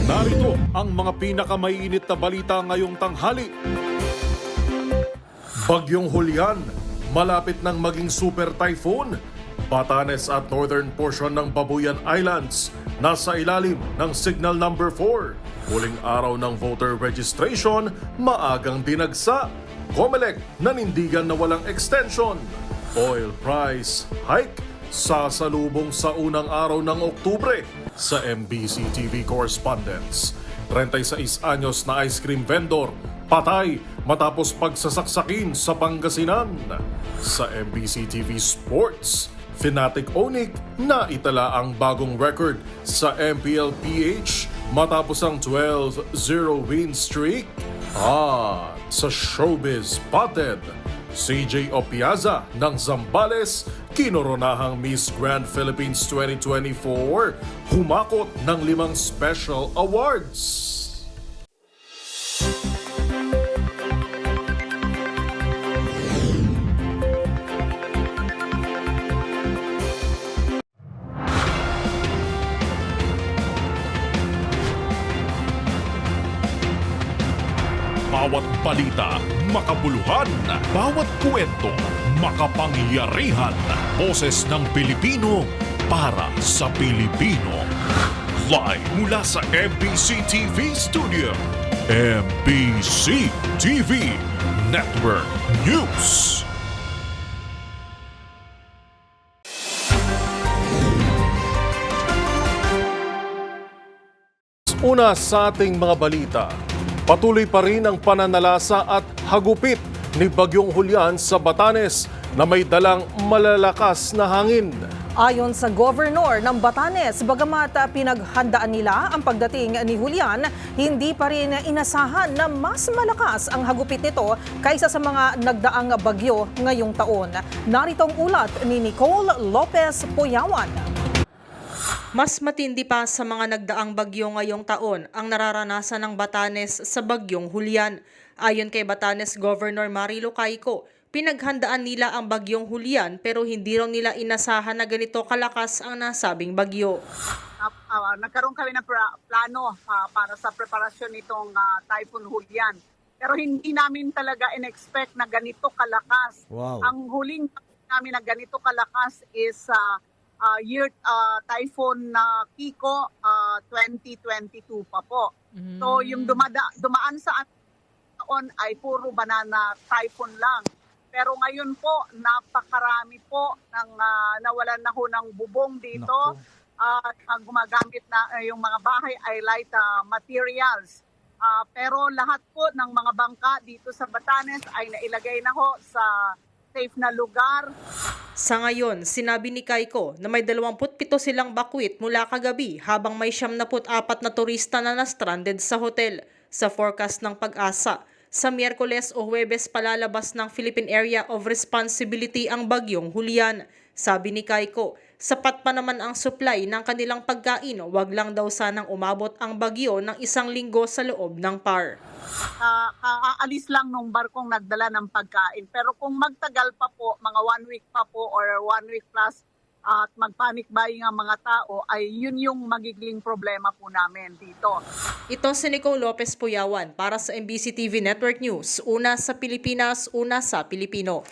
Narito ang mga pinakamainit na balita ngayong tanghali. Bagyong Julian, malapit nang maging super typhoon. Batanes at northern portion ng Babuyan Islands nasa ilalim ng signal number 4. Huling araw ng voter registration, maagang dinagsa. COMELEC nanindigan na walang extension. Oil price hike sasalubong sa unang araw ng Oktubre. Sa MBC TV correspondents, 36 anyos na ice cream vendor patay matapos pagsasaksakin sa Pangasinan. Sa MBC TV Sports, Fnatic Onic na itala ang bagong record sa MPLPH matapos ang 12-0 win streak. At sa Showbiz Spotted, CJ Opiaza ng Zambales, kinoronahang Miss Grand Philippines 2024, humakot ng 5 special awards. Bawat balita, makabuluhan. Bawat kwento, makapangyarihan. Boses ng Pilipino para sa Pilipino. Live mula sa MBC TV Studio. MBC TV Network News. Una sa ating mga balita. Patuloy pa rin ang pananalasa at hagupit ni Bagyong Julian sa Batanes na may dalang malalakas na hangin. Ayon sa Governor ng Batanes, bagamat pinaghandaan nila ang pagdating ni Julian, hindi pa rin inasahan na mas malakas ang hagupit nito kaysa sa mga nagdaang bagyo ngayong taon. Narito ang ulat ni Nicole Lopez Poyawan. Mas matindi pa sa mga nagdaang bagyo ngayong taon ang nararanasan ng Batanes sa Bagyong Julian. Ayon kay Batanes Governor Marilo Cayco, pinaghandaan nila ang Bagyong Julian pero hindi raw nila inasahan na ganito kalakas ang nasabing bagyo. Nagkaroon kami ng plano para sa preparasyon nitong Typhoon Julian. Pero hindi namin talaga in-expect na ganito kalakas. Wow. Ang huling namin na ganito kalakas is Typhoon Kiko 2022 pa po. So yung dumaan sa taon ay puro banana typhoon lang. Pero ngayon po napakarami po ng nawalan na ho ng bubong dito. Gumagamit na yung mga bahay ay light materials. Pero lahat po ng mga bangka dito sa Batanes ay nailagay na ho sa safe na lugar. Sa ngayon, sinabi ni Cayco na may 27 silang bakwit mula kagabi habang may 74 na turista na na-stranded sa hotel. Sa forecast ng Pag-asa, sa Miyerkules o Huwebes palalabas ng Philippine Area of Responsibility ang Bagyong Julian. Sabi ni Cayco, sapat pa naman ang supply ng kanilang pagkain, wag lang daw sanang umabot ang bagyo ng 1 linggo sa loob ng PAR. Aalis lang nung barkong nagdala ng pagkain. Pero kung magtagal pa po, mga 1 week pa po or 1 week plus, at mag-panic buying ang mga tao, ay yun yung magiging problema po namin dito. Ito si Nicole Lopez Poyawan para sa MBC TV Network News. Una sa Pilipinas, una sa Pilipino.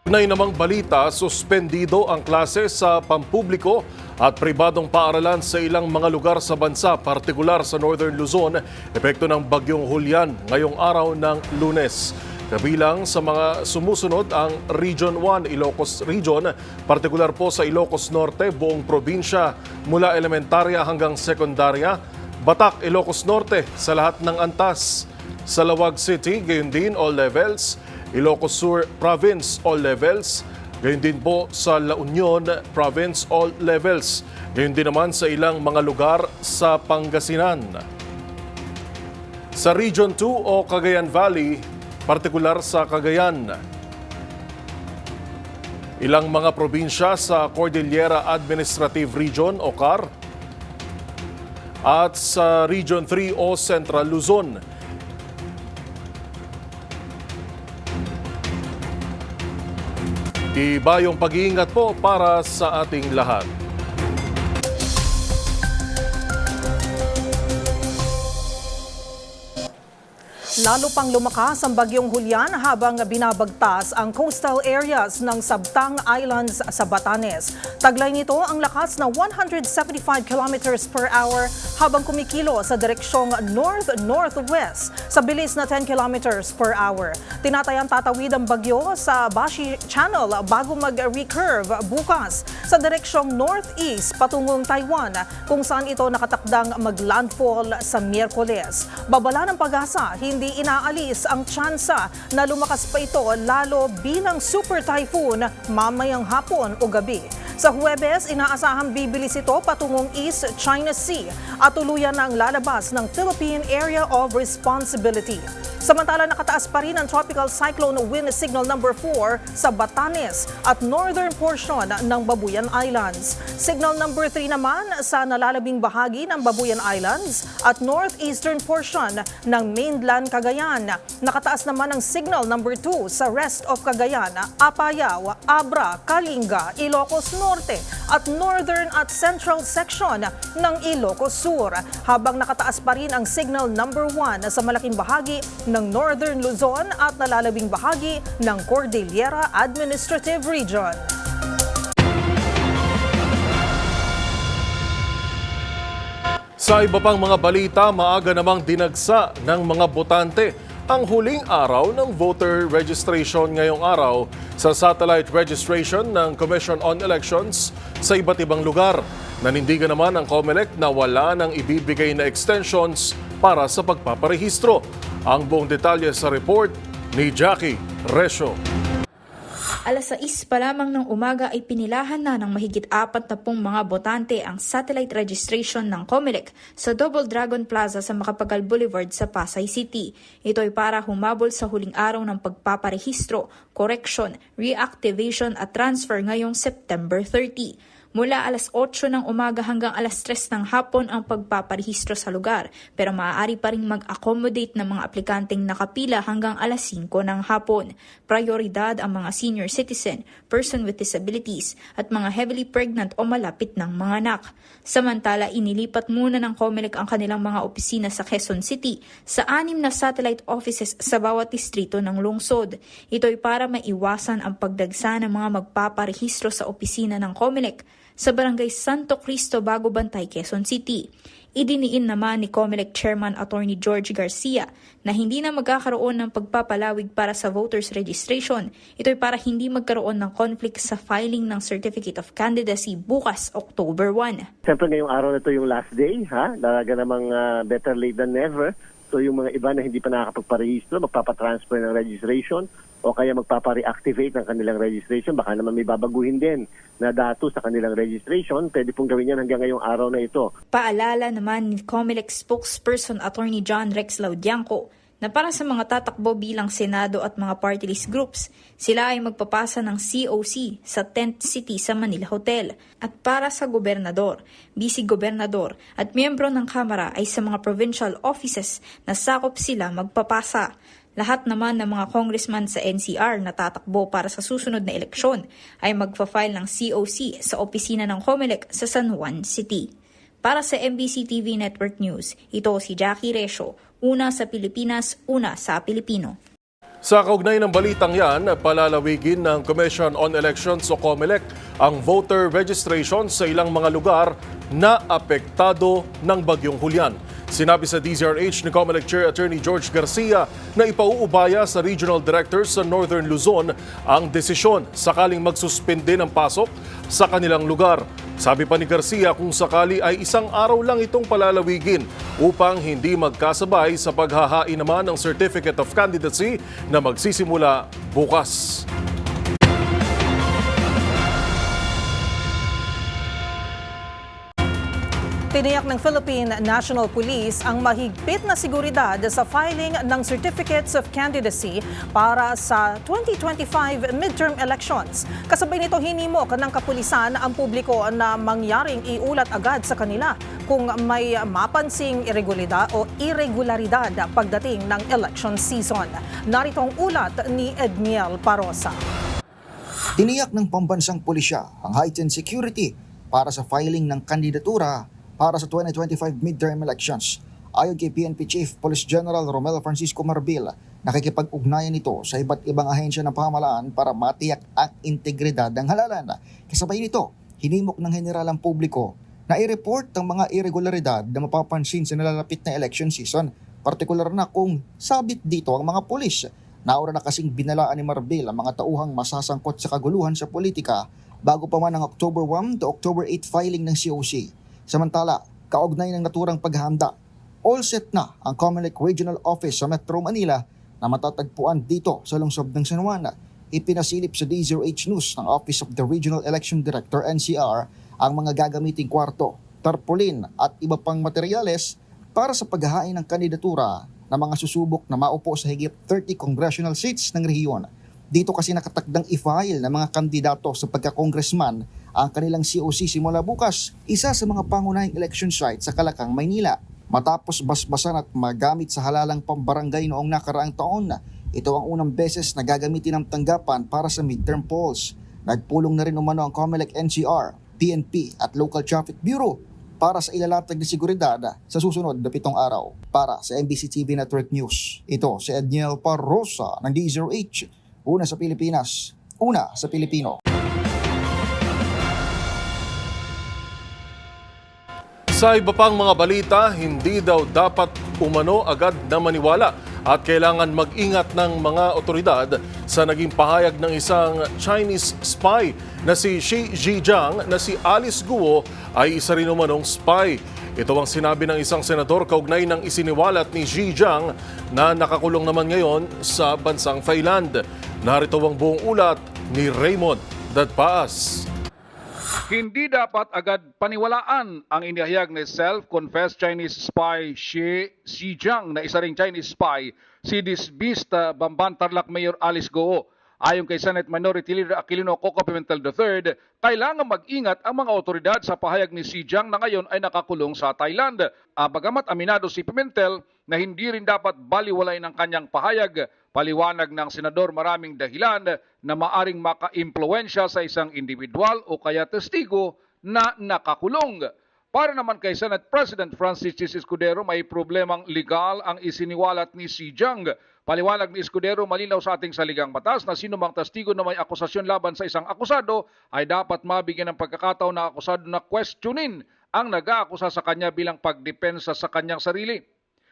Nay namang balita, suspendido ang klase sa pampubliko at pribadong paaralan sa ilang mga lugar sa bansa, partikular sa Northern Luzon, epekto ng Bagyong Julian ngayong araw ng Lunes. Kabilang sa mga sumusunod ang Region 1, Ilocos Region, partikular po sa Ilocos Norte, buong probinsya mula elementarya hanggang sekundarya, Batak, Ilocos Norte sa lahat ng antas, Salawag City, gayon din all levels, Ilocos Sur Province, all levels. Gayon din po sa La Union Province, all levels. Gayon din naman sa ilang mga lugar sa Pangasinan. Sa Region 2 o Cagayan Valley, partikular sa Cagayan. Ilang mga probinsya sa Cordillera Administrative Region o CAR. At sa Region 3 o Central Luzon. Tibayong pag-iingat po para sa ating lahat. Lalo pang lumakas ang bagyong Julian habang binabagtas ang coastal areas ng Sabtang Islands sa Batanes. Taglay nito ang lakas na 175 kilometers per hour habang kumikilo sa direksyong north-northwest sa bilis na 10 kilometers per hour. Tinatayang tatawid ang bagyo sa Bashi Channel bago mag-recurve bukas sa direksyong northeast patungong Taiwan kung saan ito nakatakdang mag-landfall sa Miyerkules. Babala ng Pag-asa, hindi inaalis ang tsansa na lumakas pa ito lalo bilang super typhoon mamayang hapon o gabi. Sa Huwebes, inaasahang bibilis ito patungong East China Sea at tuluyan na ang lalabas ng Philippine Area of Responsibility. Samantala, nakataas pa rin ang Tropical Cyclone Wind Signal number 4 sa Batanes at northern portion ng Babuyan Islands. Signal number 3 naman sa nalalabing bahagi ng Babuyan Islands at northeastern portion ng mainland Cagayan. Nakataas naman ang signal number 2 sa rest of Cagayan, Apayao, Abra, Kalinga, Ilocos Norte at northern at central section ng Ilocos Sur. Habang nakataas pa rin ang signal number 1 sa malaking bahagi ng Northern Luzon at nalalabing bahagi ng Cordillera Administrative Region. Sa iba pang mga balita, maaga namang dinagsa ng mga botante ang huling araw ng voter registration ngayong araw sa satellite registration ng Commission on Elections sa iba't ibang lugar. Nanindigan naman ang COMELEC na wala nang ibibigay na extensions para sa pagpaparehistro. Ang buong detalye sa report ni Jackie Resho. Alas 6 pa lamang ng umaga ay pinilahan na ng mahigit 40 mga botante ang satellite registration ng COMELEC sa Double Dragon Plaza sa Macapagal Boulevard sa Pasay City. Ito ay para humabol sa huling araw ng pagpaparehistro, correction, reactivation at transfer ngayong September 30. Mula alas 8 ng umaga hanggang alas 3 ng hapon ang pagpaparehistro sa lugar, pero maaari pa rin mag-accommodate ng mga aplikanteng nakapila hanggang alas 5 ng hapon. Prioridad ang mga senior citizen, person with disabilities, at mga heavily pregnant o malapit ng mga anak. Samantala, inilipat muna ng COMELEC ang kanilang mga opisina sa Quezon City sa 6 na satellite offices sa bawat distrito ng lungsod. Ito ay para maiwasan ang pagdagsa ng mga magpaparehistro sa opisina ng COMELEC sa Barangay Santo Cristo, Bago Bantay, Quezon City. Idiniin naman ni COMELEC Chairman Attorney George Garcia na hindi na magkakaroon ng pagpapalawig para sa voters registration. Ito ay para hindi magkaroon ng conflict sa filing ng Certificate of Candidacy bukas, October 1. Siyempre ngayong araw na ito yung last day, Talaga namang better late than never. So yung mga iba na hindi pa nakakapagparehistro, magpapatransfer ng registration o kaya magpapa-reactivate ng kanilang registration, baka naman may babaguhin din na datos sa kanilang registration, pwede pong gawin yan hanggang ngayong araw na ito. Paalala naman ni COMELEC spokesperson Attorney John Rex Laudianco na para sa mga tatakbo bilang Senado at mga party list groups, sila ay magpapasa ng COC sa Tent City sa Manila Hotel. At para sa gobernador, vice-gobernador at miyembro ng Kamara ay sa mga provincial offices na sakop sila magpapasa. Lahat naman ng mga congressman sa NCR na tatakbo para sa susunod na eleksyon ay magpa-file ng COC sa opisina ng COMELEC sa San Juan City. Para sa MBC TV Network News, ito si Jackie Resho, una sa Pilipinas, una sa Pilipino. Sa kaugnay ng balitang yan, palalawigin ng Commission on Elections o COMELEC ang voter registration sa ilang mga lugar na apektado ng bagyong Julian. Sinabi sa DZRH ni COMELEC Chair Attorney George Garcia na ipauubaya sa Regional Directors sa Northern Luzon ang desisyon sakaling magsuspende ng pasok sa kanilang lugar. Sabi pa ni Garcia kung sakali ay isang araw lang itong palalawigin upang hindi magkasabay sa paghahain naman ng Certificate of Candidacy na magsisimula bukas. Tiniyak ng Philippine National Police ang mahigpit na seguridad sa filing ng Certificates of Candidacy para sa 2025 midterm elections. Kasabay nito hinimok ng kapulisan ang publiko na mangyaring iulat agad sa kanila kung may mapansing irregularidad pagdating ng election season. Narito ang ulat ni Edmiel Parosa. Tiniyak ng pambansang pulisya ang heightened security para sa filing ng kandidatura para sa 2025 midterm elections. Ayon kay PNP Chief Police General Romel Francisco Marbil, nakikipag-ugnayan ito sa iba't ibang ahensya ng pamahalaan para matiyak ang integridad ng halalan. Kasabay nito, hinimok ng general ang publiko na i-report ang mga irregularidad na mapapansin sa nalalapit na election season, partikular na kung sabit dito ang mga pulis. Naura na kasing binalaan ni Marbil ang mga tauhang masasangkot sa kaguluhan sa politika bago pa man ang October 1 to October 8 filing ng COC. Samantala, kaugnay ng naturang paghahanda, all set na ang COMELEC Regional Office sa Metro Manila na matatagpuan dito sa lungsod ng San Juan. Ipinasilip sa DZRH News ng Office of the Regional Election Director NCR ang mga gagamiting kwarto, tarpaulin at iba pang materyales para sa paghahain ng kandidatura ng mga susubok na maupo sa higit 30 congressional seats ng rehiyon. Dito kasi nakatakdang i-file ng mga kandidato sa pagka-congressman ang kanilang COC simula bukas, isa sa mga pangunahing election site sa Calacang, Maynila. Matapos basbasan at magamit sa halalang pambarangay noong nakaraang taon, ito ang unang beses na gagamitin ng tanggapan para sa midterm polls. Nagpulong na rin umano ang COMELEC NCR, PNP at Local Traffic Bureau para sa ilalatag na seguridad sa susunod na 7 araw. Para sa MBC TV Network News, ito si Edniel Parrosa ng DZRH. Una sa Pilipinas, una sa Pilipino. Sa iba pang mga balita, hindi daw dapat umano agad na maniwala at kailangan mag-ingat ng mga otoridad sa naging pahayag ng isang Chinese spy na si Xi Zhejiang na si Alice Guo ay isa rin umanong spy. Ito ang sinabi ng isang senador kaugnay ng isiniwalat ni Zhejiang na nakakulong naman ngayon sa bansang Thailand. Narito ang buong ulat ni Raymond Dadpaas. Hindi dapat agad paniwalaan ang inihayag ni self-confessed Chinese spy Xi Zhejiang na isa ring Chinese spy si dismissed Bamban-Tarlac Mayor Alice Guo. Ayon kay Senate Minority Leader Aquilino Coco Pimentel III, kailangan mag-ingat ang mga otoridad sa pahayag ni Zhejiang na ngayon ay nakakulong sa Thailand. Bagamat aminado si Pimentel na hindi rin dapat baliwalay ng kanyang pahayag, paliwanag ng senador maraming dahilan na maaring maka-impluwensya sa isang individual o kaya testigo na nakakulong. Para naman kay Senate President Francis Chis Escudero, may problemang legal ang isiniwalat ni Zhejiang. Paliwanag ni Escudero, malinaw sa ating saligang batas na sino mang testigo na may akusasyon laban sa isang akusado ay dapat mabigyan ng pagkakataon na akusado na questionin ang nag-aakusa sa kanya bilang pagdepensa sa kanyang sarili.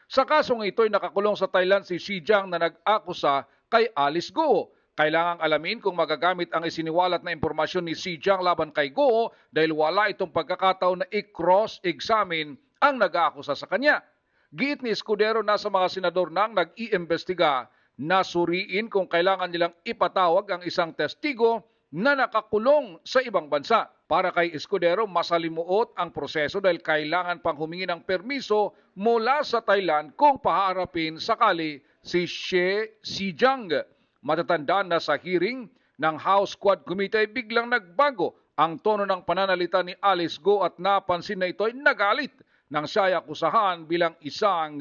Sa kasong ito ay nakakulong sa Thailand si Zhejiang na nag-akusa kay Alice Guo. Kailangang alamin kung magagamit ang isiniwalat na impormasyon ni Zhejiang laban kay Guo dahil wala itong pagkakataon na i-cross-examine ang nag-aakusa sa kanya. Giit ni Escudero na sa mga senador nang nag-iimbestiga na suriin kung kailangan nilang ipatawag ang isang testigo na nakakulong sa ibang bansa. Para kay Escudero, masalimuot ang proseso dahil kailangan pang humingi ng permiso mula sa Thailand kung paharapin sakali si Xi Zhejiang. Matatandaan na sa hearing ng House Quad Committee ay biglang nagbago ang tono ng pananalita ni Alice Guo at napansin na ito ay nagalit nang siya ay akusahan bilang isang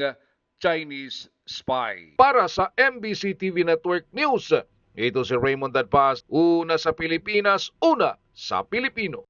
Chinese spy. Para sa MBC TV Network News, ito si Raymond Dadpaas, una sa Pilipinas, una sa Pilipino.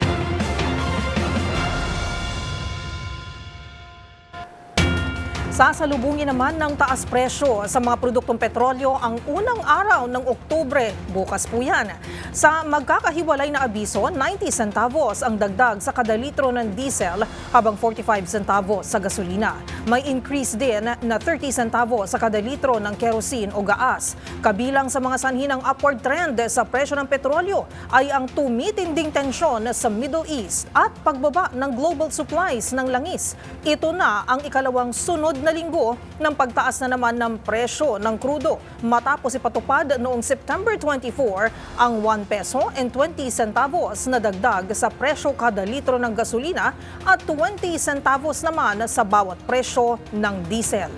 Sasalubungin naman ng taas presyo sa mga produktong petrolyo ang unang araw ng Oktubre. Bukas po yan. Sa magkakahiwalay na abiso, 90 centavos ang dagdag sa kada litro ng diesel habang 45 centavos sa gasolina. May increase din na 30 centavos sa kada litro ng kerosene o gaas. Kabilang sa mga sanhi ng upward trend sa presyo ng petrolyo ay ang tumitinding tensyon sa Middle East at pagbaba ng global supplies ng langis. Ito na ang ikalawang sunod na linggo ng pagtaas na naman ng presyo ng krudo matapos ipatupad noong September 24 ang 1 peso and 20 centavos na dagdag sa presyo kada litro ng gasolina at 20 centavos naman sa bawat presyo ng diesel.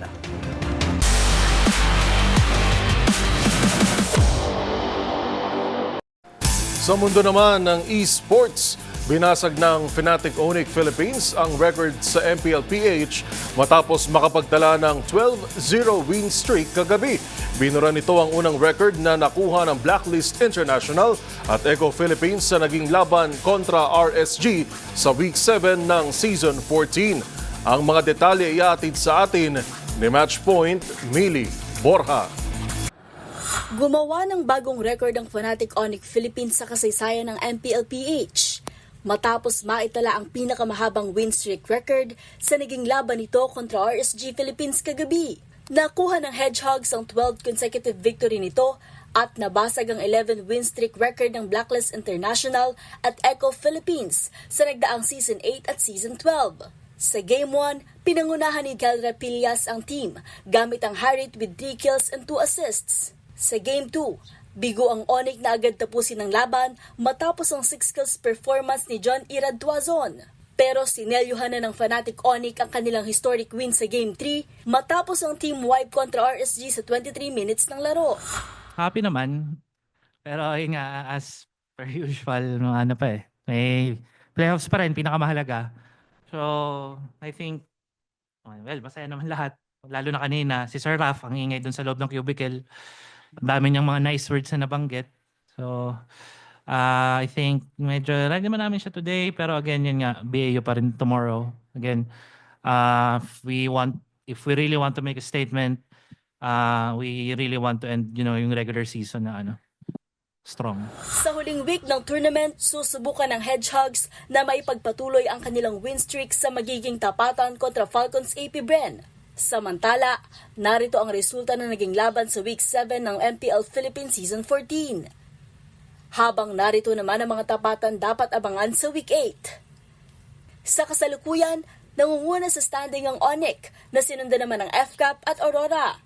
Sa mundo naman ng esports, Binasag ng Fnatic Onic Philippines ang record sa MPLPH matapos makapagtala ng 12-0 win streak kagabi. Binura nito ang unang record na nakuha ng Blacklist International at Eco Philippines sa naging laban kontra RSG sa Week 7 ng Season 14. Ang mga detalye iatid sa atin ni Matchpoint Mili Borja. Gumawa ng bagong record ang Fnatic Onic Philippines sa kasaysayan ng MPLPH matapos maitala ang pinakamahabang win streak record sa naging laban nito kontra RSG Philippines kagabi. Nakuha ng Hedgehogs ang 12th consecutive victory nito at nabasag ang 11 win streak record ng Blacklist International at Eco Philippines sa nagdaang Season 8 at Season 12. Sa Game 1, pinangunahan ni Kelra Pillas ang team gamit ang high rate with 3 kills and 2 assists. Sa Game 2, bigo ang Onic na agad tapusin ng laban matapos ang 6 kills performance ni John Irad Tuazon. Pero sinelyuhan na ng Fnatic Onic ang kanilang historic win sa Game 3 matapos ang team wipe kontra RSG sa 23 minutes ng laro. Happy naman. Pero yun nga, as per usual, ano pa may playoffs pa rin, pinakamahalaga. So, I think, well, masaya naman lahat. Lalo na kanina, si Sir Raf, ang ingay dun sa loob ng cubicle. Ang dami niyang mga nice words na nabanggit. So, I think medyo like naman namin siya today. Pero again, yun nga, BAU pa rin tomorrow. Again, if we really want to make a statement, we really want to end, yung regular season na strong. Sa huling week ng tournament, susubukan ng Hedgehogs na maipagpatuloy ang kanilang win streak sa magiging tapatan kontra Falcons AP Bren. Samantala, narito ang resulta ng naging laban sa Week 7 ng MPL Philippines Season 14. Habang narito naman ang mga tapatan dapat abangan sa Week 8. Sa kasalukuyan, nangunguna sa standing ang Onic na sinundan naman ng FCAP at Aurora.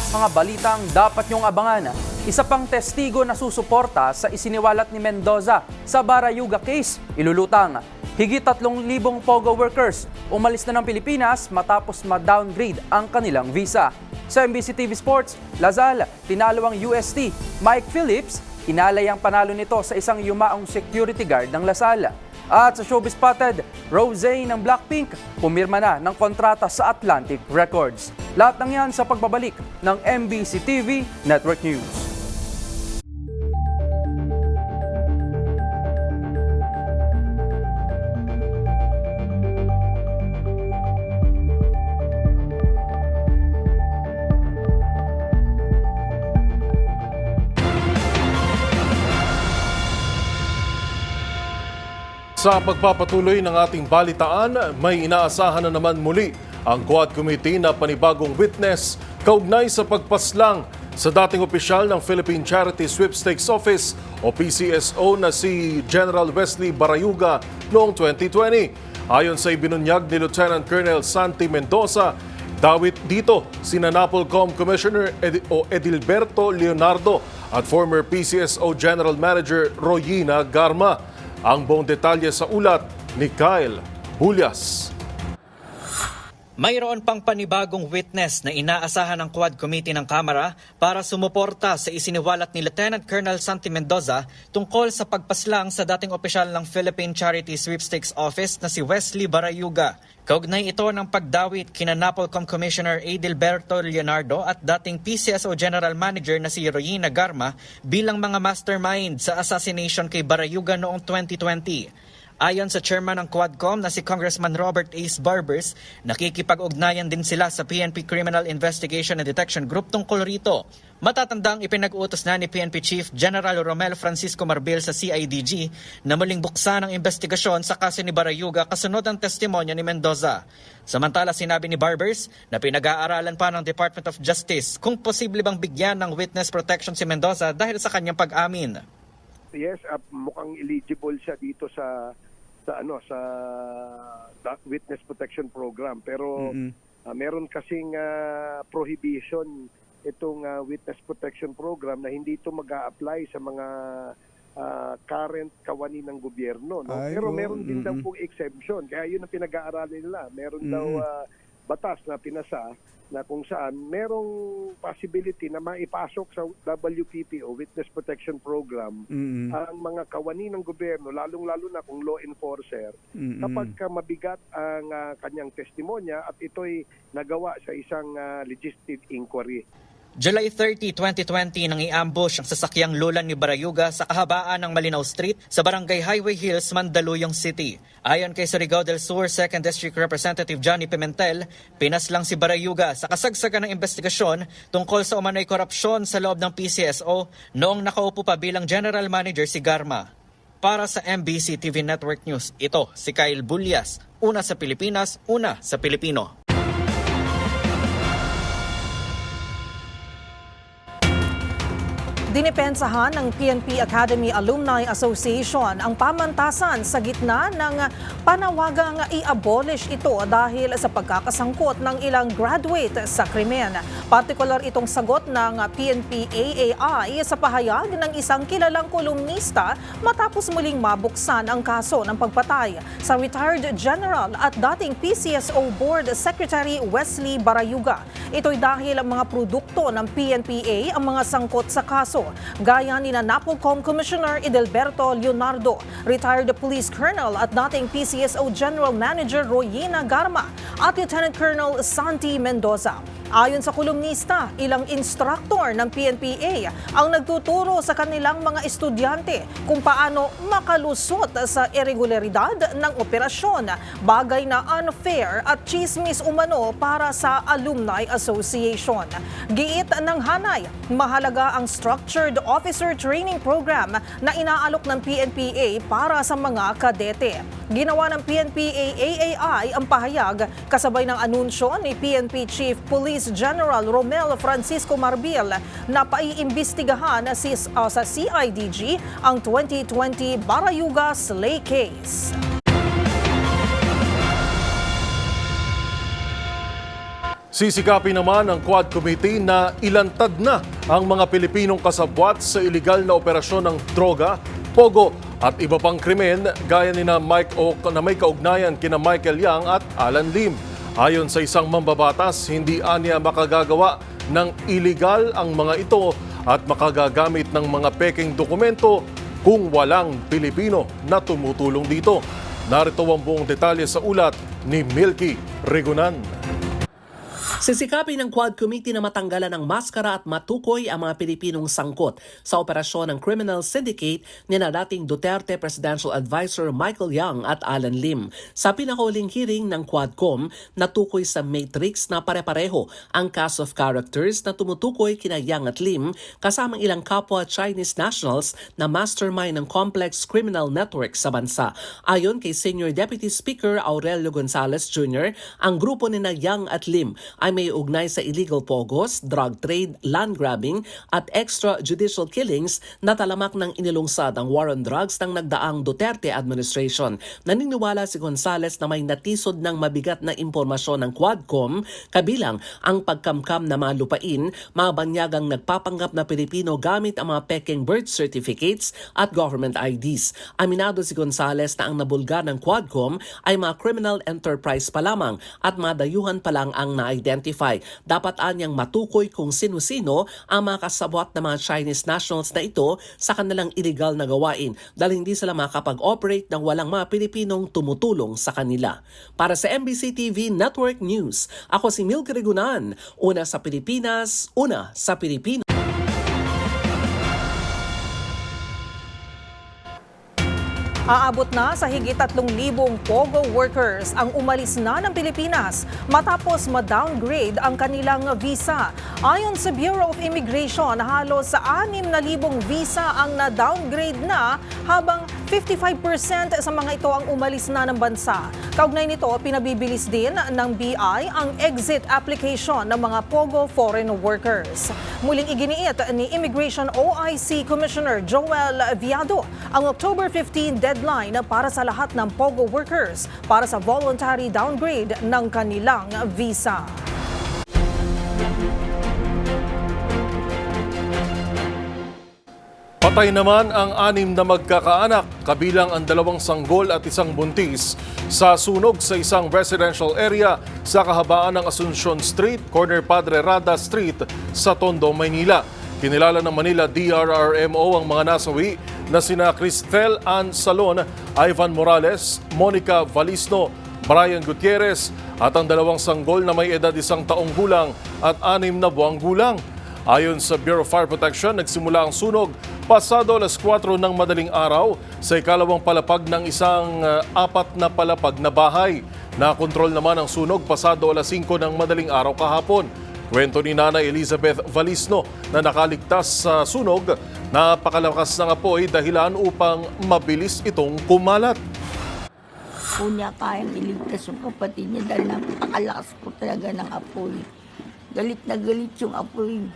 Mga balitang dapat niyong abangan. Isa pang testigo na susuporta sa isiniwalat ni Mendoza sa Barayuga case, ilulutang. Higit 3,000 POGO workers umalis na ng Pilipinas matapos ma-downgrade ang kanilang visa. Sa MBC TV Sports, Lazal, tinalo ang UST. Mike Phillips, inalay ang panalo nito sa isang yumaong security guard ng Lasal. At sa Showbiz Spotted, Rosé ng Blackpink, pumirma na ng kontrata sa Atlantic Records. Lahat ng yan sa pagbabalik ng MBC TV Network News. Sa pagpapatuloy ng ating balitaan, may inaasahan na naman muli ang Quad Committee na panibagong witness kaugnay sa pagpaslang sa dating opisyal ng Philippine Charity Sweepstakes Office o PCSO na si General Wesley Barayuga noong 2020. Ayon sa ibinunyag ni Lieutenant Colonel Santi Mendoza, dawit dito sina NAPOLCOM Commissioner Edilberto Leonardo at former PCSO General Manager Royina Garma. Ang buong detalye sa ulat ni Kyle Bulyas. Mayroon pang panibagong witness na inaasahan ng Quad Committee ng Kamara para sumuporta sa isiniwalat ni Lieutenant Colonel Santi Mendoza tungkol sa pagpaslang sa dating opisyal ng Philippine Charity Sweepstakes Office na si Wesley Barayuga. Kaugnay ito ng pagdawit kina NAPOLCOM Commissioner Edilberto Leonardo at dating PCSO General Manager na si Royina Garma bilang mga mastermind sa assassination kay Barayuga noong 2020. Ayon sa chairman ng Quadcom na si Congressman Robert Ace Barbers, nakikipag-ugnayan din sila sa PNP Criminal Investigation and Detection Group tungkol rito. Matatandang ipinag-utos na ni PNP Chief General Romel Francisco Marbil sa CIDG na muling buksan ang investigasyon sa kaso ni Barayuga kasunod ang testimonya ni Mendoza. Samantala, sinabi ni Barbers na pinag-aaralan pa ng Department of Justice kung posible bang bigyan ng witness protection si Mendoza dahil sa kanyang pag-amin. Yes, mukhang eligible siya dito sa witness protection program, pero meron kasing prohibition itong witness protection program na hindi ito mag-a-apply sa mga current kawani ng gobyerno, no? Pero meron din daw pong exemption, kaya yun ang pinag-aaralan nila. Meron daw batas na pinasa na kung saan merong possibility na maipasok sa WPPO, Witness Protection Program, ang mga kawani ng gobyerno, lalong-lalo na kung law enforcer, kapag mabigat ang kanyang testimonya at ito'y nagawa sa isang legislative inquiry. July 30, 2020 nang i-ambush ang sasakyang lulan ni Barayuga sa kahabaan ng Malinaw Street sa Barangay Highway Hills, Mandaluyong City. Ayon kay Surigao del Sur 2nd District Representative Johnny Pimentel, pinaslang si Barayuga sa kasagsagan ng investigasyon tungkol sa umano'y korupsyon sa loob ng PCSO noong nakaupo pa bilang General Manager si Garma. Para sa MBC TV Network News, ito si Kyle Bulyas, una sa Pilipinas, una sa Pilipino. Dinipensahan ng PNP Academy Alumni Association ang pamantasan sa gitna ng panawagang i-abolish ito dahil sa pagkakasangkot ng ilang graduate sa krimen. Partikular itong sagot ng PNP AAI sa pahayag ng isang kilalang kolumnista matapos muling mabuksan ang kaso ng pagpatay sa retired general at dating PCSO Board Secretary Wesley Barayuga. Ito'y dahil ang mga produkto ng PNPA ang mga sangkot sa kaso, gaya ni NAPOLCOM Commissioner Edelberto Leonardo, retired police colonel at dating PCSO General Manager Royena Garma at Lieutenant Colonel Santi Mendoza. Ayon sa kolumnista, ilang instructor ng PNPA ang nagtuturo sa kanilang mga estudyante kung paano makalusot sa irregularidad ng operasyon, bagay na unfair at chismis umano para sa Alumni Association. Giit ng Hanay, mahalaga ang Structured Officer Training Program na inaalok ng PNPA para sa mga kadete. Ginawa ng PNPA AAI ang pahayag kasabay ng anunsyo ni PNP Chief Police General Romel Francisco Marbil na paiimbestigahan sa CIDG ang 2020 Barayuga Slay Case. Sisikapin naman ng Quad Committee na ilantad na ang mga Pilipinong kasabwat sa iligal na operasyon ng droga, pogo at iba pang krimen gaya ni na may kaugnayan kina Michael Yang at Alan Lim. Ayon sa isang mambabatas, hindi aniya makagagawa ng iligal ang mga ito at makagagamit ng mga peking dokumento kung walang Pilipino na tumutulong dito. Narito ang buong detalye sa ulat ni Milky Regunan. Sisikapin ng Quad Committee na matanggalan ng maskara at matukoy ang mga Pilipinong sangkot sa operasyon ng criminal syndicate ni na dating Duterte Presidential Advisor Michael Yang at Alan Lim. Sa pinakahuling hearing ng Quadcom, natukoy sa matrix na pare-pareho ang cast of characters na tumutukoy kina Yang at Lim kasamang ilang kapwa Chinese nationals na mastermind ng complex criminal network sa bansa. Ayon kay Senior Deputy Speaker Aurelio Gonzales Jr., ang grupo ni na Yang at Lim ay may ugnay sa illegal pogos, drug trade, land grabbing at extrajudicial killings na talamak ng inilungsad ang war on drugs ng nagdaang Duterte administration. Naniniwala si Gonzales na may natisod ng mabigat na impormasyon ng Quadcom, kabilang ang pagkamkam na mga lupain, mga banyagang nagpapanggap na Pilipino gamit ang mga peking birth certificates at government IDs. Aminado si Gonzales na ang nabulga ng Quadcom ay mga criminal enterprise pa lamang at mga dayuhan pa lang ang na-identify. Dapat anyang matukoy kung sino-sino ang mga kasabwat na mga Chinese nationals na ito sa kanilang illegal na gawain dahil hindi sila makapag-operate ng walang mga Pilipinong tumutulong sa kanila. Para sa MBC TV Network News, ako si Milky Regunan, una sa Pilipinas, una sa Pilipino. Aabot na sa higit 3,000 POGO workers ang umalis na ng Pilipinas matapos ma-downgrade ang kanilang visa. Ayon sa Bureau of Immigration, halos sa 6,000 visa ang na-downgrade na habang 55% sa mga ito ang umalis na ng bansa. Kaugnay nito, pinabibilis din ng BI ang exit application ng mga POGO foreign workers. Muling iginiit ni Immigration OIC Commissioner Joel Viado ang October 15 deadline para sa lahat ng POGO workers para sa voluntary downgrade ng kanilang visa. Patay naman ang 6 na magkakaanak, kabilang ang 2 sanggol at 1 buntis sa sunog sa isang residential area sa kahabaan ng Asuncion Street, corner Padre Rada Street sa Tondo, Maynila. Kinilala ng Manila DRRMO ang mga nasawi na sina Cristel Ann Salon, Ivan Morales, Monica Valisno, Brian Gutierrez at ang 2 sanggol na may edad 1 taong gulang at 6 na buwang gulang. Ayon sa Bureau of Fire Protection, nagsimula ang sunog pasado alas 4 ng madaling araw sa ikalawang palapag ng isang 4 na palapag na bahay. Nakontrol naman ang sunog pasado alas 5 ng madaling araw kahapon. Kwento ni Nanay Elizabeth Valisno na nakaligtas sa sunog, napakalakas ng apoy dahilan upang mabilis itong kumalat. Una kayang iligtas yung kapatid niya dahil napakalakas po talaga ng apoy. Galit na galit yung apoy.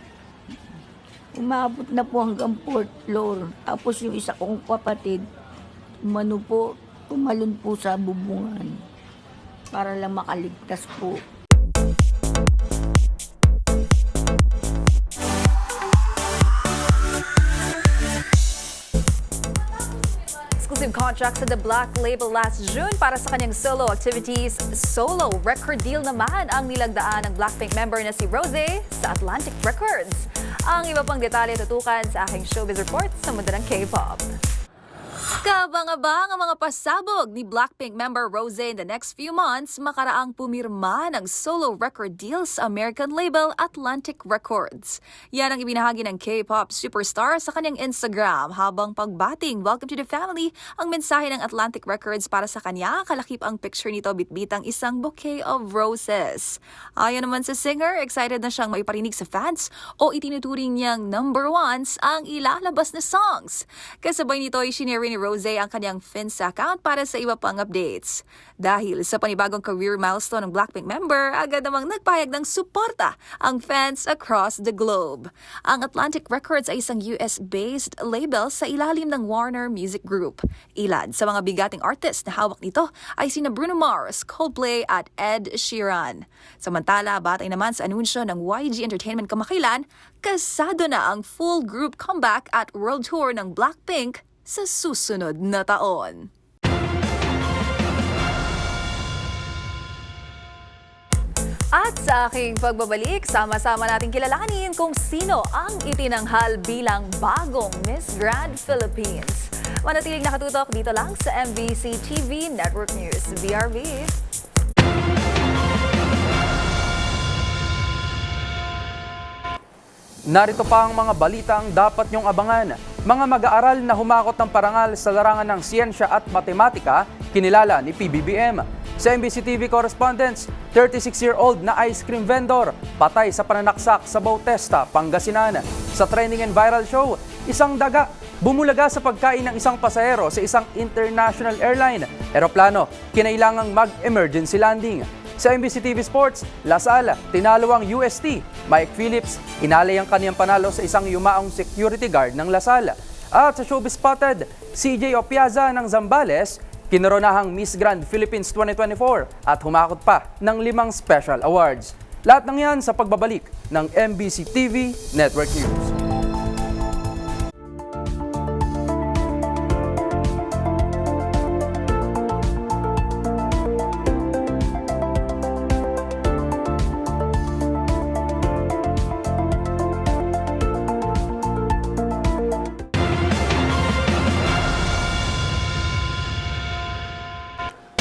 Umabot na po hanggang 4th floor. Tapos yung isa kong kapatid, tumalon po sa bubungan para lang makaligtas po. Exclusive contract sa The Black Label last June para sa kanyang solo activities. Solo record deal naman ang nilagdaan ng Blackpink member na si Rosé sa Atlantic Records. Ang iba pang detalye tutukan sa aking showbiz report sa mundo ng K-pop. Kabang-abang ang mga pasabog ni Blackpink member Rosé in the next few months makaraang pumirma ng solo record deal sa American label Atlantic Records. Yan ang ibinahagi ng K-pop superstar sa kanyang Instagram habang pagbating welcome to the family ang mensahe ng Atlantic Records para sa kanya. Kalakip ang picture nito bitbitang isang bouquet of roses. Ayon naman sa singer, excited na siyang maiparinig sa fans o itinuturing niyang number ones ang ilalabas na songs. Kasabay nito ay sinare ni Rosé ang kanyang Finsta account para sa iba pang updates. Dahil sa panibagong career milestone ng Blackpink member, agad namang nagpahayag ng suporta ang fans across the globe. Ang Atlantic Records ay isang US-based label sa ilalim ng Warner Music Group. Ilan sa mga bigating artist na hawak nito ay sina Bruno Mars, Coldplay at Ed Sheeran. Samantala, batay naman sa anunsyo ng YG Entertainment kamakailan, kasado na ang full group comeback at world tour ng Blackpink sa susunod na taon. At sa aking pagbabalik, sama-sama nating kilalanin kung sino ang itinanghal bilang bagong Miss Grand Philippines. Manatiling nakatutok dito lang sa MBC TV Network News, BRB. Narito pa ang mga balitang dapat niyong abangan. Mga mag-aaral na humakot ng parangal sa larangan ng siyensya at matematika, kinilala ni PBBM. Sa MBC TV correspondents, 36-year-old na ice cream vendor, patay sa pananaksak sa Bautesta, Pangasinan. Sa trending and viral show, isang daga bumulaga sa pagkain ng isang pasahero sa isang international airline. Eroplano, kinailangang mag-emergency landing. Sa MBC TV Sports, Lasal, tinalo ang UST. Mike Phillips, inalay ang kaniyang panalo sa isang yumaong security guard ng Lasal. At sa Showbiz Spotted, CJ Opiaza ng Zambales, kinoronahang Miss Grand Philippines 2024 at humakot pa ng 5 special awards. Lahat ng yan sa pagbabalik ng MBC TV Network News.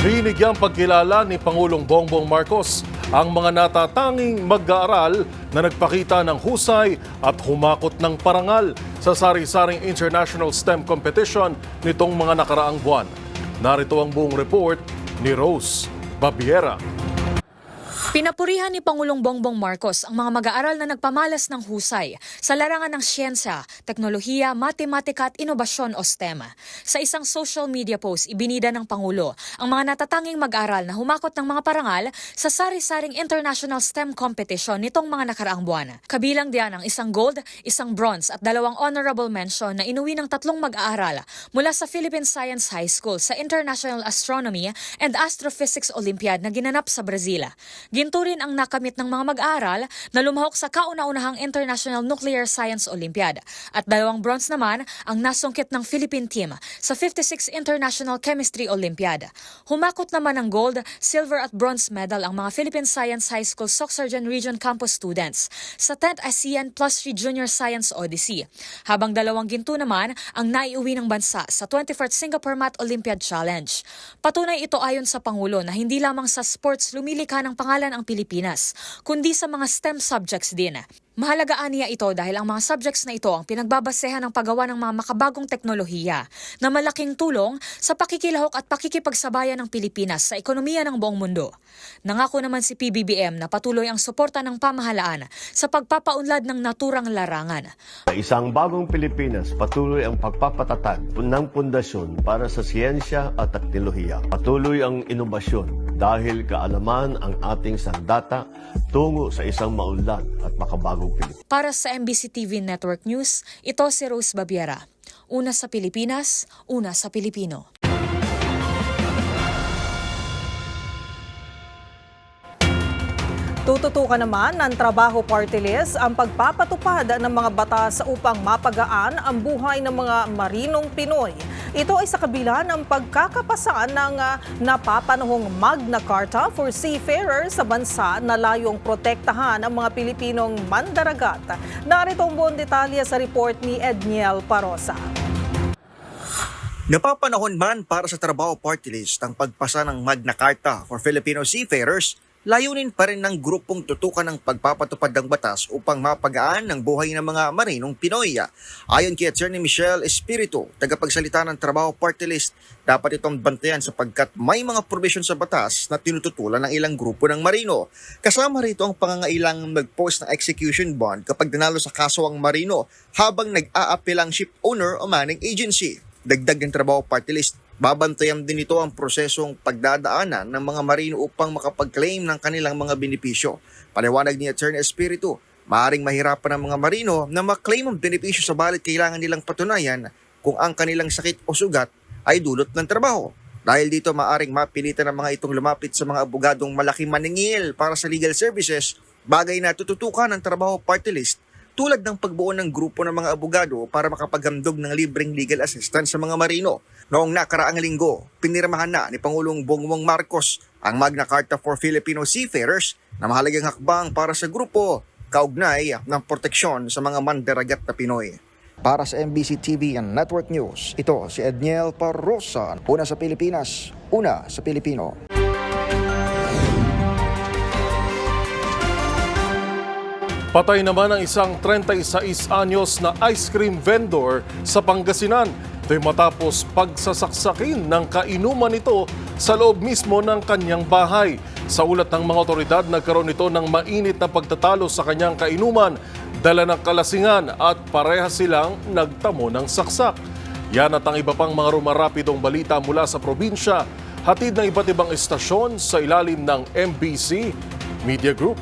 Binigyang pagkilala ni Pangulong Bongbong Marcos ang mga natatanging mag-aaral na nagpakita ng husay at humakot ng parangal sa sari-saring international STEM competition nitong mga nakaraang buwan. Narito ang buong report ni Rose Babiera. Pinapurihan ni Pangulong Bongbong Marcos ang mga mag-aaral na nagpamalas ng husay sa larangan ng siyensya, teknolohiya, matematika at inobasyon o STEM. Sa isang social media post, ibinida ng Pangulo ang mga natatanging mag-aaral na humakot ng mga parangal sa sari-saring international STEM competition nitong mga nakaraang buwan. Kabilang diyan ang isang gold, isang bronze at 2 honorable mention na inuwi ng 3 mag-aaral mula sa Philippine Science High School sa International Astronomy and Astrophysics Olympiad na ginanap sa Brazil. Ginto rin ang nakamit ng mga mag-aaral na lumahok sa kauna-unahang International Nuclear Science Olympiad at 2 bronze naman ang nasungkit ng Philippine team sa 56th International Chemistry Olympiad. Humakot naman ng gold, silver at bronze medal ang mga Philippine Science High School Sorsogon Region Campus students sa 10th ASEAN Plus 3 Junior Science Odyssey, habang 2 ginto naman ang naiuwi ng bansa sa 24th Singapore Math Olympiad Challenge. Patunay ito ayon sa Pangulo na hindi lamang sa sports lumilikha ng pangalan ang Pilipinas, kundi sa mga STEM subjects din. Mahalagaan niya ito dahil ang mga subjects na ito ang pinagbabasehan ng paggawa ng mga makabagong teknolohiya na malaking tulong sa pakikilahok at pakikipagsabayan ng Pilipinas sa ekonomiya ng buong mundo. Nangako naman si PBBM na patuloy ang suporta ng pamahalaan sa pagpapaunlad ng naturang larangan. Sa isang bagong Pilipinas, patuloy ang pagpapatatag ng pundasyon para sa siyensya at teknolohiya. Patuloy ang inobasyon dahil kaalaman ang ating sandata tungo sa isang maunlad at makabagong Pilipinas. Para sa MBC TV Network News, ito si Rose Babiera. Una sa Pilipinas, una sa Pilipino. Tututukan naman ng Trabaho Party List ang pagpapatupad ng mga batas upang mapagaan ang buhay ng mga marinong Pinoy. Ito ay sa kabila ng pagkakapasa ng napapanahong Magna Carta for Seafarers sa bansa na layong protektahan ang mga Pilipinong mandaragat. Narito ang buong detalye sa report ni Edniel Parosa. Napapanahon man para sa Trabaho Party List ang pagpasa ng Magna Carta for Filipino Seafarers, layunin pa rin ng grupong tutukan ng pagpapatupad ng batas upang mapagaan ang buhay ng mga marinong Pinoy. Ayon kay Attorney Michelle Espiritu, tagapagsalita ng Trabaho Party List, dapat itong bantayan sapagkat may mga provision sa batas na tinututulan ng ilang grupo ng marino. Kasama rito ang pangangailangang mag-post ng execution bond kapag nanalo sa kaso ang marino habang nag-a-appeal ang ship owner o manning agency. Dagdag ng Trabaho Party List, babantayan din ito ang prosesong pagdadaanan ng mga marino upang makapag-claim ng kanilang mga benepisyo. Paliwanag ni Attorney Espiritu, maaaring mahirapan ang mga marino na maklaim ang benepisyo sabalit kailangan nilang patunayan kung ang kanilang sakit o sugat ay dulot ng trabaho. Dahil dito maaaring mapilitan ng mga itong lumapit sa mga abogadong malaking maningil para sa legal services, bagay na tututukan ng Trabaho Party List tulad ng pagbuo ng grupo ng mga abogado para makapaghandog ng libreng legal assistance sa mga marino. Noong nakaraang linggo, pinirmahan na ni Pangulong Bongbong Marcos ang Magna Carta for Filipino Seafarers na mahalagang hakbang para sa grupo kaugnay ng proteksyon sa mga mandaragat na Pinoy. Para sa MBC TV and Network News, ito si Edniel Parrosa. Una sa Pilipinas, una sa Pilipino. Patay naman ang isang 36 anyos na ice cream vendor sa Pangasinan. Ito'y matapos pagsasaksakin ng kainuman nito sa loob mismo ng kanyang bahay. Sa ulat ng mga otoridad, nagkaroon ito ng mainit na pagtatalo sa kanyang kainuman, dala ng kalasingan at parehas silang nagtamo ng saksak. Yan at ang iba pang mga rumarapidong balita mula sa probinsya, hatid ng iba't ibang estasyon sa ilalim ng MBC Media Group.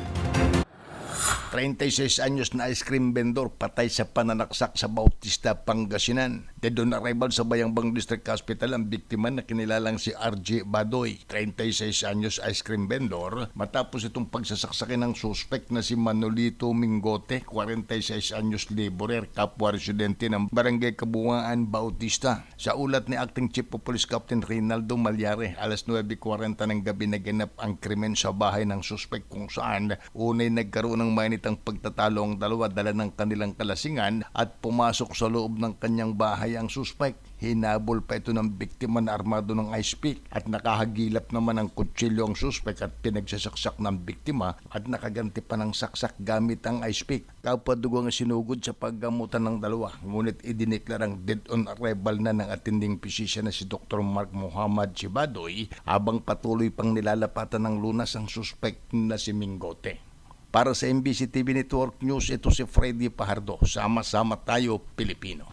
36 anyos na ice cream vendor patay sa pananaksak sa Bautista, Pangasinan. Dead on arrival sa Bayambang District Hospital ang biktima na kinilalang si RJ Badoy, 36 anyos ice cream vendor, matapos itong pagsasaksakin ng suspect na si Manolito Mingote, 46 anyos laborer, kapwa residente ng Barangay Kabungaan, Bautista. Sa ulat ni Acting Chief of Police Captain Reynaldo Malyare, alas 9:40 ng gabi naganap ang krimen sa bahay ng suspect kung saan unay nagkaroon ng mainit ang pagtatalo ang dalawa dala ng kanilang kalasingan at pumasok sa loob ng kanyang bahay ang suspect. Hinabol pa ito ng biktima na armado ng ice pick at nakahagilap naman ng kutsilyo ang suspect at pinagsasaksak ng biktima at nakaganti pa ng saksak gamit ang ice pick. Kapwa-dugo ang sinugod sa paggamutan ng dalawa, ngunit idineklarang dead on arrival na ng attending physician na si Dr. Mark Muhammad Chibadoy habang patuloy pang nilalapatan ng lunas ang suspect na si Mingote. Para sa MBC TV Network News, ito si Freddy Pajardo. Sama-sama tayo, Pilipino.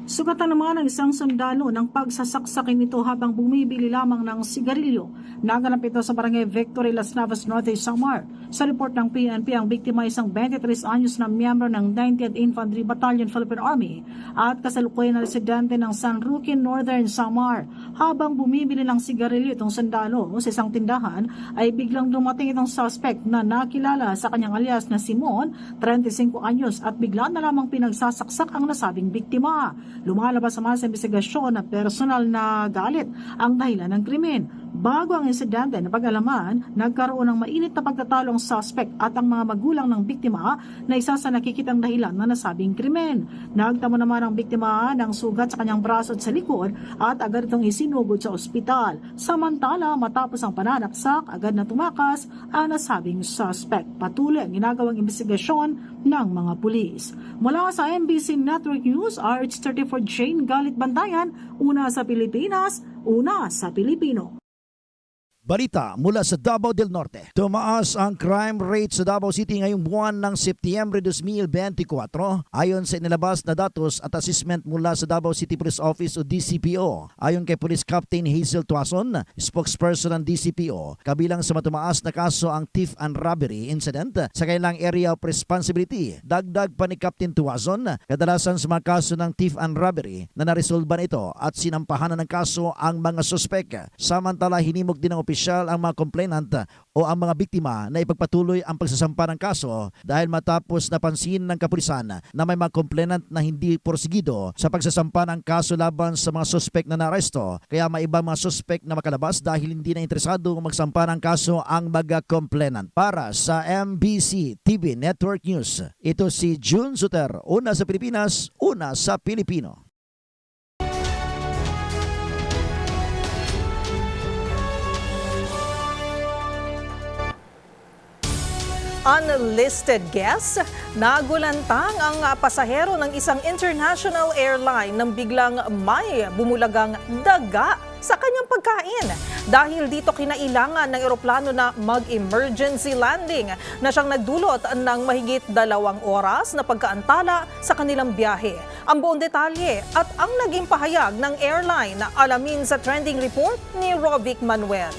Sugatan naman ng isang sundalo ng pagsasaksakin nito habang bumibili lamang ng sigarilyo. Naganap ito sa barangay Victory, Las Navas Norte, Samar. Sa report ng PNP, ang biktima ay isang 23 anyos na miyembro ng 90th Infantry Battalion, Philippine Army at kasalukuyan na residente ng San Roque, Northern Samar. Habang bumibili ng sigarilyo itong sundalo sa isang tindahan, ay biglang dumating itong suspect na nakilala sa kanyang alias na Simon, 35 anyos, at bigla na lamang pinagsasaksak ang nasabing biktima. Lumalabas naman sa investigasyon na personal na galit ang dahilan ng krimen. Bago ang insidente na pag-alaman, nagkaroon ng mainit na pagtatalo ang suspect at ang mga magulang ng biktima na isa sa nakikitang dahilan na nasabing krimen. Nagtamo naman ang biktima ng sugat sa kanyang braso at sa likod at agad itong isinugod sa ospital. Samantala, matapos ang pananaksak, agad na tumakas ang nasabing suspect. Patuloy ang ginagawang investigasyon ng mga pulis. Mula sa MBC Network News, RH34 Jane Galit Bantayan, una sa Pilipinas, una sa Pilipino. Balita mula sa Davao del Norte. Tumaas ang crime rate sa Davao City ngayong buwan ng Setyembre 2024 ayon sa inilabas na datos at assessment mula sa Davao City Police Office o DCPO. Ayon kay Police Captain Hazel Tuason, spokesperson ng DCPO, kabilang sa matumaas na kaso ang thief and robbery incident sa kailang area of responsibility. Dagdag pa ni Captain Tuason, kadalasan sa mga kaso ng thief and robbery na naresolban ito at sinampahan ng kaso ang mga suspek. Samantala, hinimok din ng opisyal ang mga complainant o ang mga biktima na ipagpatuloy ang pagsasampa ng kaso dahil matapos napansin ng kapulisan na may mga complainant na hindi porsigido sa pagsasampa ng kaso laban sa mga suspek na naaresto. Kaya may ibang mga suspek na makalabas dahil hindi na interesado magsampa ng kaso ang mga complainant. Para sa MBC TV Network News, ito si June Suter, una sa Pilipinas, una sa Pilipino. Unlisted guests, nagulantang ang pasahero ng isang international airline nang biglang may bumulagang daga sa kanyang pagkain. Dahil dito kinailangan ng eroplano na mag-emergency landing na siyang nagdulot ng mahigit 2 oras na pagkaantala sa kanilang biyahe. Ang buong detalye at ang naging pahayag ng airline alamin sa trending report ni Rovic Manuel.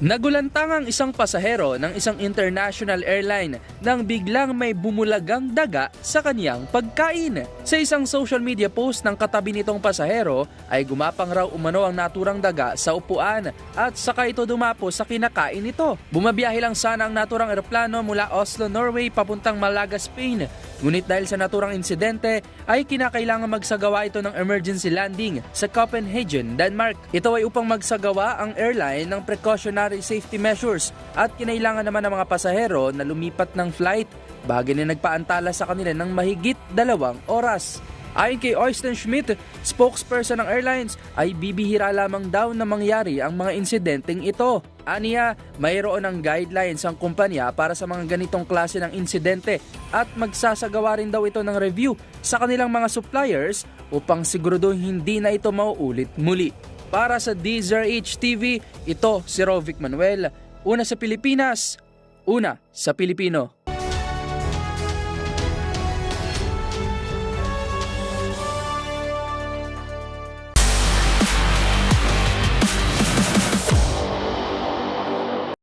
Nagulantang ang isang pasahero ng isang international airline nang biglang may bumulagang daga sa kaniyang pagkain. Sa isang social media post ng katabi nitong pasahero ay gumapang raw umano ang naturang daga sa upuan at saka ito dumapo sa kinakain nito. Bumabiyahe lang sana ang naturang eroplano mula Oslo, Norway papuntang Malaga, Spain. Ngunit dahil sa naturang insidente ay kinakailangan magsagawa ito ng emergency landing sa Copenhagen, Denmark. Ito ay upang magsagawa ang airline ng precautionary safety measures at kinailangan naman ng mga pasahero na lumipat ng flight bagay na nagpaantala sa kanila ng mahigit 2 oras. Ayon kay Oysten Schmidt, spokesperson ng airlines, ay bibihira lamang daw na mangyari ang mga insidenteng ito. Aniya, mayroon ng guidelines ang kumpanya para sa mga ganitong klase ng insidente at magsasagawa rin daw ito ng review sa kanilang mga suppliers upang siguraduhin hindi na ito mauulit muli. Para sa DZRH TV, ito si Rovic Manuel, una sa Pilipinas, una sa Pilipino.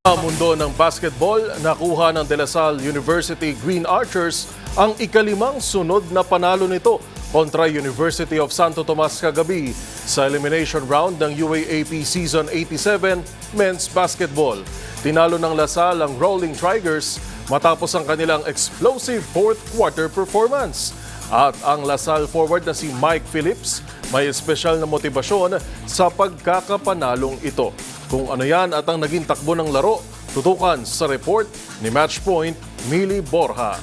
Sa mundo ng basketball, nakuha ng De La Salle University Green Archers ang ikalimang sunod na panalo nito kontra University of Santo Tomas kagabi sa elimination round ng UAAP Season 87 Men's Basketball. Tinalo ng La Salle ang Rolling Tigers matapos ang kanilang explosive fourth quarter performance. At ang La Salle forward na si Mike Phillips may espesyal na motibasyon sa pagkakapanalong ito. Kung ano yan at ang naging takbo ng laro, tutukan sa report ni Matchpoint Mili Borja.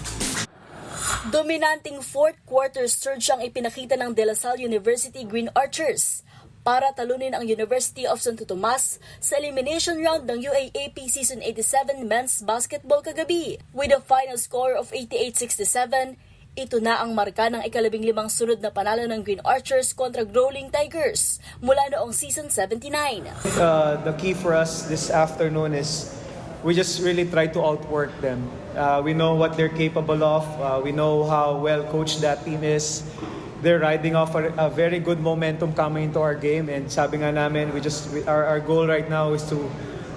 Dominanting fourth quarter surge ang ipinakita ng De La Salle University Green Archers para talunin ang University of Santo Tomas sa elimination round ng UAAP Season 87 Men's Basketball kagabi. With a final score of 88-67, ito na ang marka ng ika-15 sunod na panalo ng Green Archers kontra Rolling Tigers mula noong Season 79. The key for us this afternoon is we just really try to outwork them. We know what they're capable of. We know how well coached that team is. They're riding off a very good momentum coming into our game, and sabi nga namin, our goal right now is to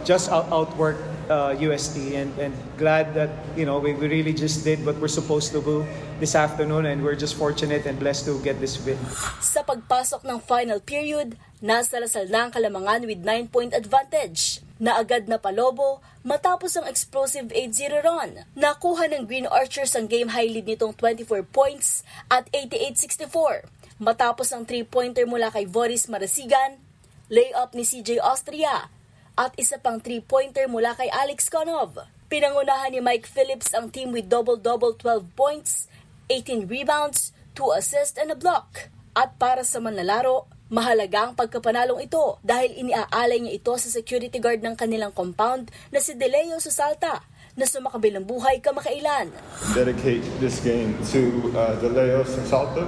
just outwork UST, and glad that we really just did what we're supposed to do this afternoon, and we're just fortunate and blessed to get this win. Sa pagpasok ng final period, nasa lasal na ang Kalamangan with 9-point advantage na agad na palobo matapos ang explosive 8-0 run. Nakuha ng Green Archers ang game high lead nitong 24 points at 88-64 matapos ang 3-pointer mula kay Boris Marasigan, layup ni CJ Austria at isa pang 3-pointer mula kay Alex Konov. Pinangunahan ni Mike Phillips ang team with double-double 12 points, 18 rebounds, 2 assists and a block. At para sa manlalaro, mahalaga ang pagkapanalong ito dahil iniaalay niya ito sa security guard ng kanilang compound na si Deleo Susalta na sumakabilang buhay kamakailan. Dedicate this game to Deleo Susalta.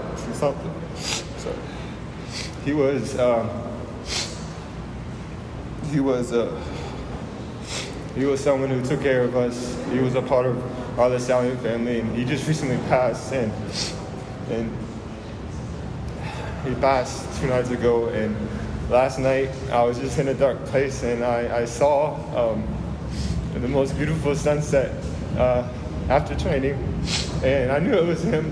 He was someone who took care of us. He was a part of our Stallion family, and he just recently passed. And he passed 2 nights ago. And last night I was just in a dark place, and I saw the most beautiful sunset after training, and I knew it was him.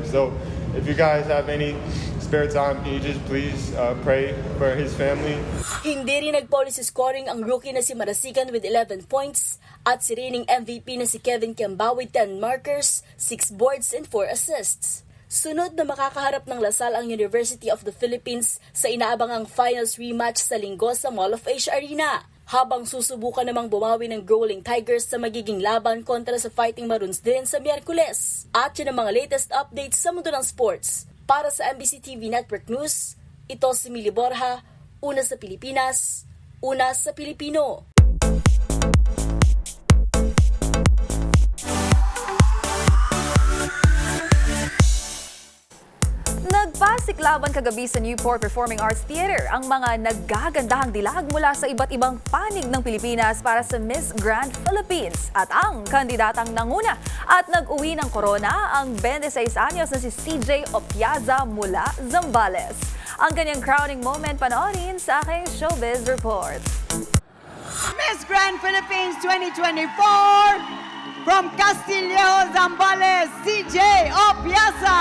So if you guys have any spare time, can you just please pray for his family? Hindi rin nag-policy scoring ang rookie na si Marasigan with 11 points at si reigning MVP na si Kevin Kiambao with 10 markers, 6 boards and 4 assists. Sunod na makakaharap ng Lasal ang University of the Philippines sa inaabangang finals rematch sa Linggo sa Mall of Asia Arena. Habang susubukan namang bumawi ng Growling Tigers sa magiging laban kontra sa Fighting Maroons din sa Miyerkules. At yun ang mga latest updates sa mundo ng sports. Para sa MBC TV Network News, ito si Mili Borja, una sa Pilipinas, una sa Pilipino. Nagpasiklaban kagabi sa Newport Performing Arts Theater ang mga naggagandahang dilag mula sa iba't ibang panig ng Pilipinas para sa Miss Grand Philippines. At ang kandidatang nanguna at nag-uwi ng corona ang 26 anyos na si CJ Opiaza mula Zambales. Ang kanyang crowning moment panoorin sa aking Showbiz Report. Miss Grand Philippines 2024 from Castillejo, Zambales, CJ Opiaza!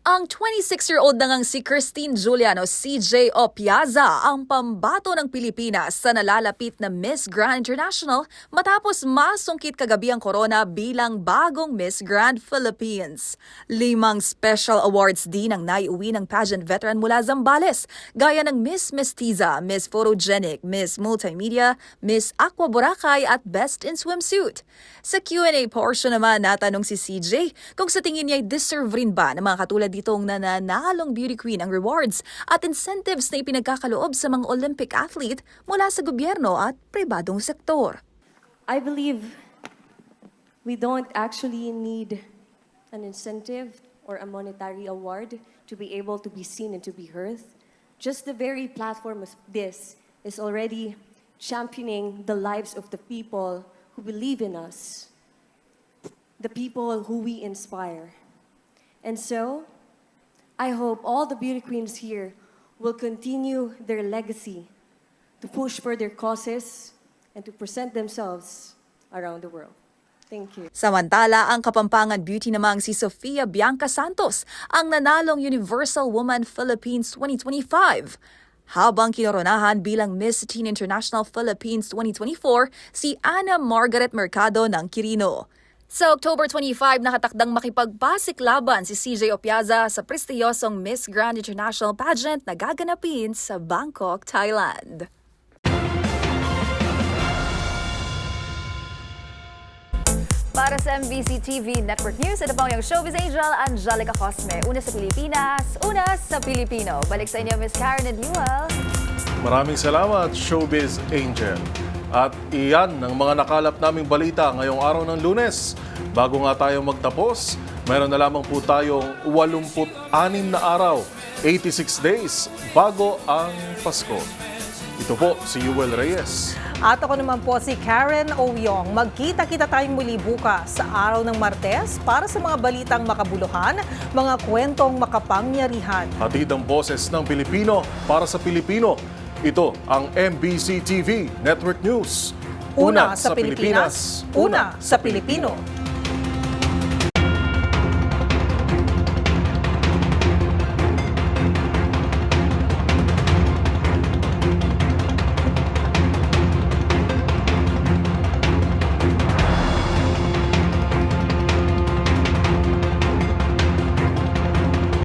Ang 26-year-old na ngang si Christine Juliano CJ Opiaza ang pambato ng Pilipinas sa nalalapit na Miss Grand International matapos masungkit kagabi ang corona bilang bagong Miss Grand Philippines. 5 special awards din ang naiuwi ng pageant veteran mula Zambales, gaya ng Miss Mestiza, Miss Photogenic, Miss Multimedia, Miss Aqua Boracay at Best in Swimsuit. Sa Q&A portion naman, natanong si CJ kung sa tingin niya ay deserve rin ba ng mga katulad ditong nananalong beauty queen ang rewards at incentives na ipinagkakaloob sa mga Olympic athlete mula sa gobyerno at pribadong sektor. I believe we don't actually need an incentive or a monetary award to be able to be seen and to be heard. Just the very platform of this is already championing the lives of the people who believe in us, the people who we inspire. And so, I hope all the beauty queens here will continue their legacy to push for their causes and to present themselves around the world. Thank you. Samantala, ang Kapampangan beauty namang si Sofia Bianca Santos ang nanalong Universal Woman Philippines 2025. Habang kinoronahan bilang Miss Teen International Philippines 2024 si Ana Margaret Mercado ng Quirino. Sa October 25, nakatakdang makipagpasiklaban si CJ Opiaza sa prestiyosong Miss Grand International Pageant na gaganapin sa Bangkok, Thailand. Para sa MBC TV Network News, ito po ang Showbiz Angel, Angelica Cosme. Una sa Pilipinas, una sa Pilipino. Balik sa inyo, Miss Karen and Newell. Maraming salamat, Showbiz Angel. At iyan ang mga nakalap naming balita ngayong araw ng Lunes. Bago nga tayo magtapos, mayroon na lamang po tayong 86 na araw, 86 days bago ang Pasko. Ito po si Yuel Reyes. At ako naman po si Karen Oyong. Magkita-kita tayong muli bukas sa araw ng Martes para sa mga balitang makabuluhan, mga kwentong makapangyarihan. Hatid ang boses ng Pilipino para sa Pilipino. Ito ang MBC TV Network News. Una sa Pilipinas, una sa Pilipino.